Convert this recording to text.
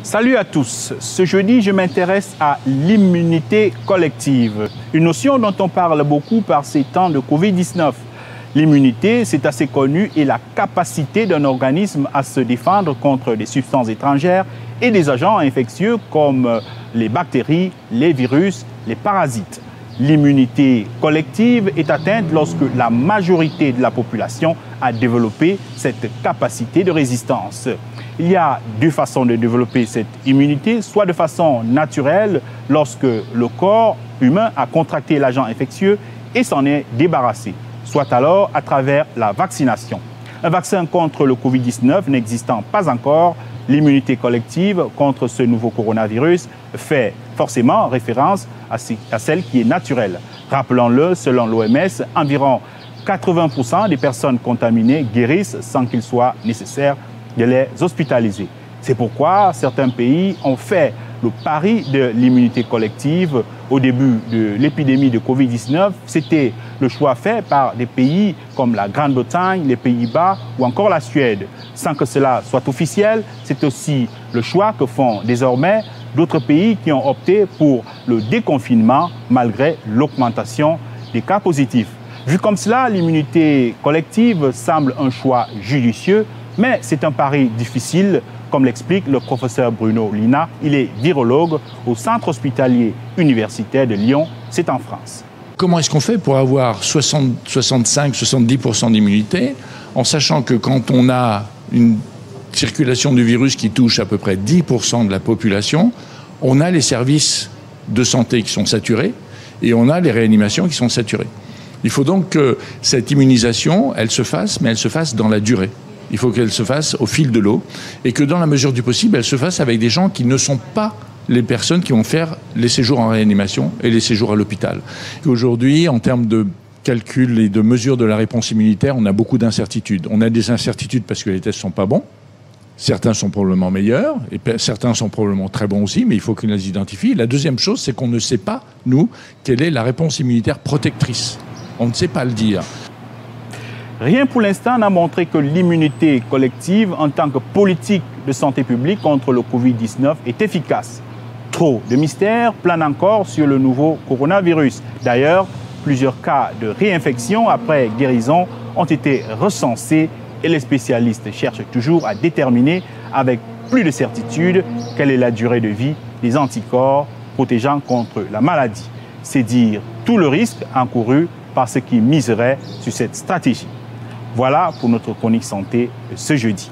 Salut à tous. Ce jeudi, je m'intéresse à l'immunité collective, une notion dont on parle beaucoup par ces temps de Covid-19. L'immunité, c'est assez connu, et la capacité d'un organisme à se défendre contre des substances étrangères et des agents infectieux comme les bactéries, les virus, les parasites. L'immunité collective est atteinte lorsque la majorité de la population a développé cette capacité de résistance. Il y a deux façons de développer cette immunité, soit de façon naturelle, lorsque le corps humain a contracté l'agent infectieux et s'en est débarrassé, soit alors à travers la vaccination. Un vaccin contre le Covid-19 n'existant pas encore, l'immunité collective contre ce nouveau coronavirus fait forcément référence à celle qui est naturelle. Rappelons-le, selon l'OMS, environ 80% des personnes contaminées guérissent sans qu'il soit nécessaire de les hospitaliser. C'est pourquoi certains pays ont fait le pari de l'immunité collective. Au début de l'épidémie de Covid-19, c'était le choix fait par des pays comme la Grande-Bretagne, les Pays-Bas ou encore la Suède. Sans que cela soit officiel, c'est aussi le choix que font désormais d'autres pays qui ont opté pour le déconfinement malgré l'augmentation des cas positifs. Vu comme cela, l'immunité collective semble un choix judicieux, mais c'est un pari difficile, comme l'explique le professeur Bruno Lina. Il est virologue au Centre hospitalier universitaire de Lyon, c'est en France. Comment est-ce qu'on fait pour avoir 65-70% d'immunité, en sachant que quand on a une circulation du virus qui touche à peu près 10% de la population, on a les services de santé qui sont saturés et on a les réanimations qui sont saturées. Il faut donc que cette immunisation, elle se fasse, mais elle se fasse dans la durée. Il faut qu'elle se fasse au fil de l'eau et que dans la mesure du possible, elle se fasse avec des gens qui ne sont pas les personnes qui vont faire les séjours en réanimation et les séjours à l'hôpital. Aujourd'hui, en termes de calcul et de mesure de la réponse immunitaire, on a beaucoup d'incertitudes. On a des incertitudes parce que les tests ne sont pas bons. Certains sont probablement meilleurs et certains sont probablement très bons aussi, mais il faut qu'on les identifie. La deuxième chose, c'est qu'on ne sait pas, nous, quelle est la réponse immunitaire protectrice. On ne sait pas le dire. Rien pour l'instant n'a montré que l'immunité collective en tant que politique de santé publique contre le Covid-19 est efficace. Trop de mystères planent encore sur le nouveau coronavirus. D'ailleurs, plusieurs cas de réinfection après guérison ont été recensés et les spécialistes cherchent toujours à déterminer avec plus de certitude quelle est la durée de vie des anticorps protégeant contre la maladie. C'est dire tout le risque encouru par ceux qui miseraient sur cette stratégie. Voilà pour notre chronique santé de ce jeudi.